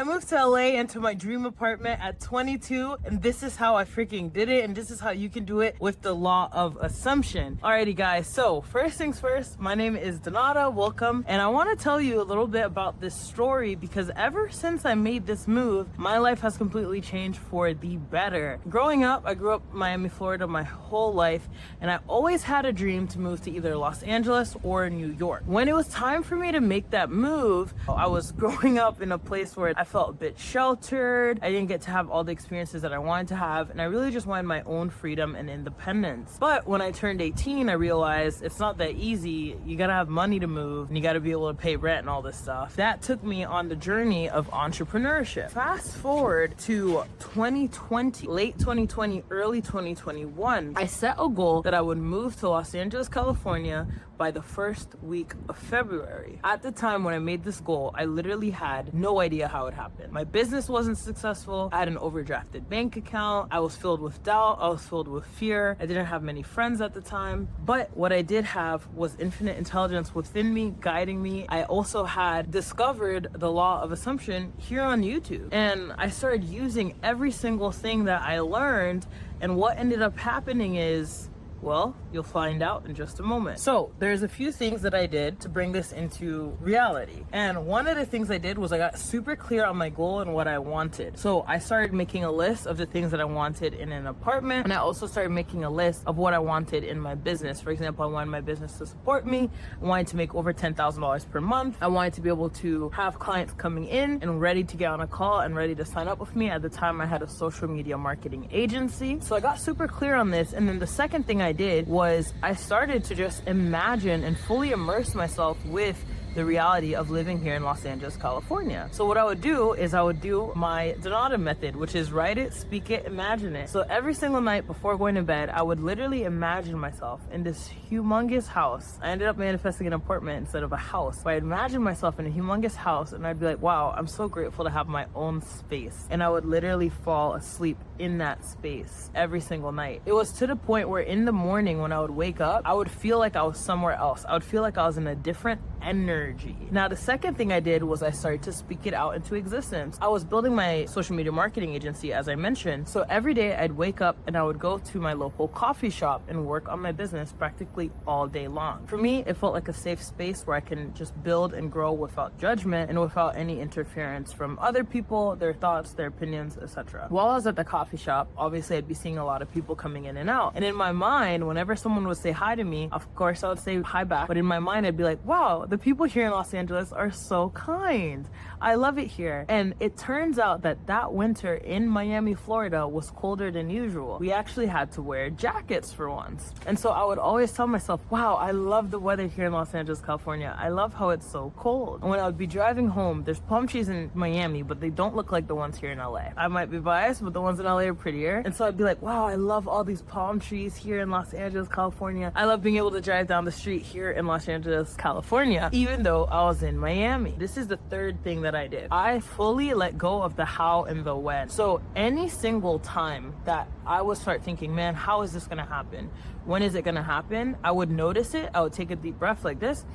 I moved to LA into my dream apartment at 22, and this is how I freaking did it, and this is how you can do it with the law of assumption. Alrighty guys, so first things first, my name is Donata, welcome, and I want to tell you a little bit about this story because ever since I made this move, my life has completely changed for the better. Growing up, I grew up in Miami, Florida my whole life, and I always had a dream to move to either Los Angeles or New York. When it was time for me to make that move, I was growing up in a place where I felt a bit sheltered. I didn't get to have all the experiences that I wanted to have, and I really just wanted my own freedom and independence. But when I turned 18, I realized it's not that easy. You gotta have money to move, and you gotta be able to pay rent and all this stuff. That took me on the journey of entrepreneurship. Fast forward to 2020, late 2020, early 2021, I set a goal that I would move to Los Angeles, California by the first week of February. At the time when I made this goal, I literally had no idea how it happened. My business wasn't successful. I had an overdrafted bank account. I was filled with doubt. I was filled with fear. I didn't have many friends at the time. But what I did have was infinite intelligence within me, guiding me. I also had discovered the law of assumption here on YouTube. And I started using every single thing that I learned. And what ended up happening is, well, you'll find out in just a moment. So there's a few things that I did to bring this into reality. And one of the things I did was I got super clear on my goal and what I wanted. So I started making a list of the things that I wanted in an apartment. And I also started making a list of what I wanted in my business. For example, I wanted my business to support me. I wanted to make over $10,000 per month. I wanted to be able to have clients coming in and ready to get on a call and ready to sign up with me. At the time, I had a social media marketing agency. So I got super clear on this. And then the second thing I did was I started to just imagine and fully immerse myself with the reality of living here in Los Angeles, California. So what I would do is I would do my Donata method, which is write it, speak it, imagine it. So every single night before going to bed, I would literally imagine myself in this humongous house. I ended up manifesting an apartment instead of a house. But I imagined myself in a humongous house and I'd be like, wow, I'm so grateful to have my own space. And I would literally fall asleep in that space every single night. It was to the point where in the morning when I would wake up, I would feel like I was somewhere else. I would feel like I was in a different energy. Now, the second thing I did was I started to speak it out into existence. I was building my social media marketing agency, as I mentioned. So every day I'd wake up and I would go to my local coffee shop and work on my business practically all day long. For me, it felt like a safe space where I can just build and grow without judgment and without any interference from other people, their thoughts, their opinions, etc. While I was at the coffee shop, obviously I'd be seeing a lot of people coming in and out. And in my mind, whenever someone would say hi to me, of course I would say hi back. But in my mind, I'd be like, wow, the people here in Los Angeles are so kind. I love it here. And it turns out that that winter in Miami, Florida was colder than usual. We actually had to wear jackets for once. And so I would always tell myself, wow, I love the weather here in Los Angeles, California. I love how it's so cold. And when I would be driving home, there's palm trees in Miami, but they don't look like the ones here in LA. I might be biased, but the ones in LA are prettier. And so I'd be like, wow, I love all these palm trees here in Los Angeles, California. I love being able to drive down the street here in Los Angeles, California, even though I was in Miami. This is the third thing that I did. I fully let go of the how and the when. So any single time that I would start thinking, man, how is this gonna happen? When is it gonna happen? I would notice it. I would take a deep breath like this.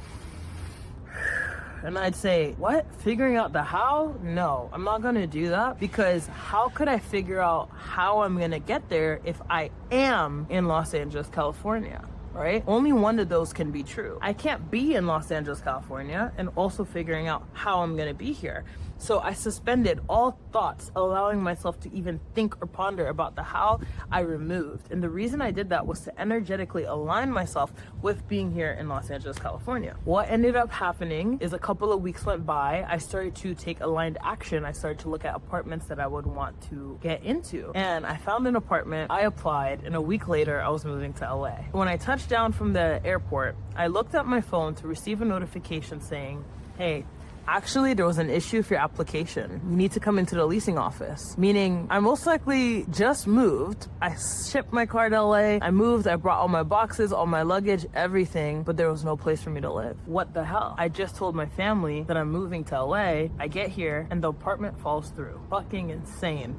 And I'd say, what? Figuring out the how? No, I'm not gonna do that because how could I figure out how I'm gonna get there if I am in Los Angeles, California? Right? Only one of those can be true. I can't be in Los Angeles, California and also figuring out how I'm gonna be here. So I suspended all thoughts, allowing myself to even think or ponder about the how. I removed. And the reason I did that was to energetically align myself with being here in Los Angeles, California. What ended up happening is a couple of weeks went by. I started to take aligned action. I started to look at apartments that I would want to get into. And I found an apartment, I applied, and a week later I was moving to LA. When I touched down from the airport, I looked at my phone to receive a notification saying, hey, actually, there was an issue with your application. You need to come into the leasing office. Meaning, I most likely just moved. I shipped my car to LA. I moved, I brought all my boxes, all my luggage, everything, but there was no place for me to live. What the hell? I just told my family that I'm moving to LA. I get here and the apartment falls through. Fucking insane.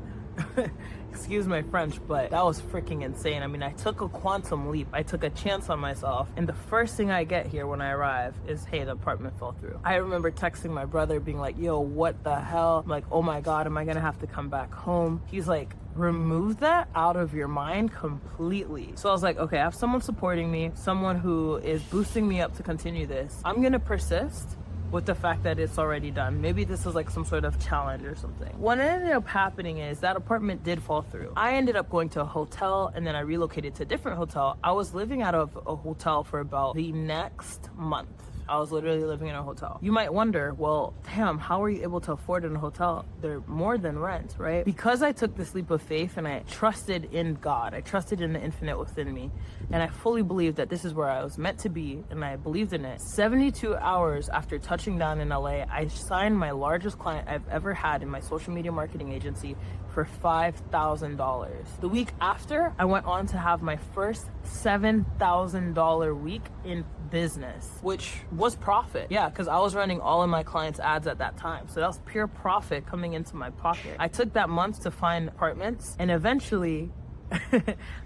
Excuse my French, but that was freaking insane. I mean, I took a quantum leap. I took a chance on myself. And the first thing I get here when I arrive is, hey, the apartment fell through. I remember texting my brother being like, yo, what the hell? I'm like, oh my God, am I gonna have to come back home? He's like, remove that out of your mind completely. So I was like, okay, I have someone supporting me, someone who is boosting me up to continue this. I'm gonna persist with the fact that it's already done. Maybe this is like some sort of challenge or something. What ended up happening is that apartment did fall through. I ended up going to a hotel and then I relocated to a different hotel. I was living out of a hotel for about the next month. I was literally living in a hotel. You might wonder, well, damn, how are you able to afford in a hotel? They're more than rent, right? Because I took this leap of faith and I trusted in God, I trusted in the infinite within me, and I fully believed that this is where I was meant to be, and I believed in it. 72 hours after touching down in LA, I signed my largest client I've ever had in my social media marketing agency for $5,000. The week after, I went on to have my first $7,000 week in business, which was profit. Yeah, because I was running all of my clients' ads at that time. So that was pure profit coming into my pocket. I took that month to find apartments, and eventually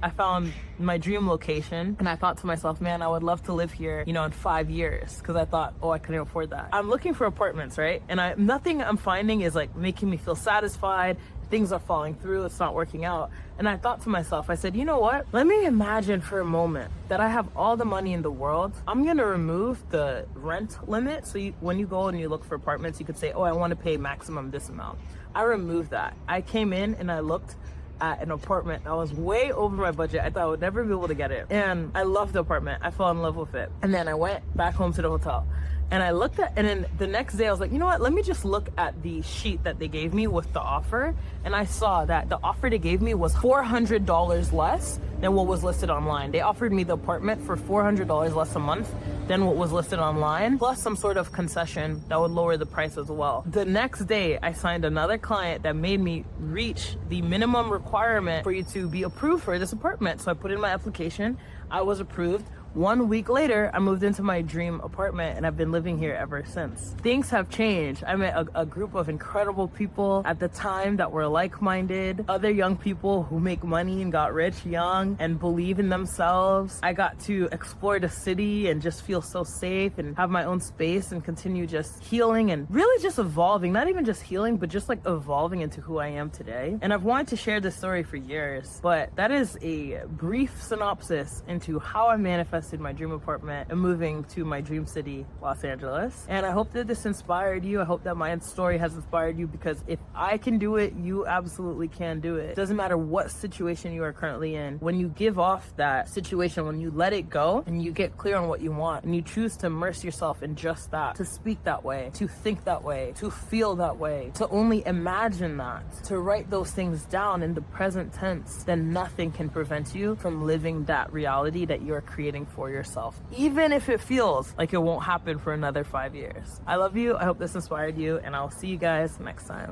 I found my dream location, and I thought to myself, man, I would love to live here, in 5 years, because I thought, oh, I couldn't afford that. I'm looking for apartments, right? And nothing I'm finding is like making me feel satisfied. Things are falling through, it's not working out. And I thought to myself, I said, you know what? Let me imagine for a moment that I have all the money in the world. I'm gonna remove the rent limit. So when you go and you look for apartments, you could say, oh, I wanna pay maximum this amount. I removed that. I came in and I looked at an apartment that was way over my budget. I thought I would never be able to get it. And I loved the apartment. I fell in love with it. And then I went back home to the hotel. And I looked at, and then the next day I was like, you know what? Let me just look at the sheet that they gave me with the offer. And I saw that the offer they gave me was $400 less than what was listed online. They offered me the apartment for $400 less a month than what was listed online, plus some sort of concession that would lower the price as well. The next day, I signed another client that made me reach the minimum requirement for you to be approved for this apartment. So I put in my application, I was approved. 1 week later, I moved into my dream apartment and I've been living here ever since. Things have changed. I met a group of incredible people at the time that were like-minded, other young people who make money and got rich young and believe in themselves. I got to explore the city and just feel so safe and have my own space and continue just healing and really just evolving, not even just healing, but just like evolving into who I am today. And I've wanted to share this story for years, but that is a brief synopsis into how I manifested my dream apartment and moving to my dream city, Los Angeles. And I hope that this inspired you. I hope that my story has inspired you, because if I can do it, you absolutely can do it. It doesn't matter what situation you are currently in. When you give off that situation, when you let it go and you get clear on what you want and you choose to immerse yourself in just that, to speak that way, to think that way, to feel that way, to only imagine that, to write those things down in the present tense, then nothing can prevent you from living that reality that you're creating for yourself, even if it feels like it won't happen for another 5 years. I love you. I hope this inspired you, and I'll see you guys next time.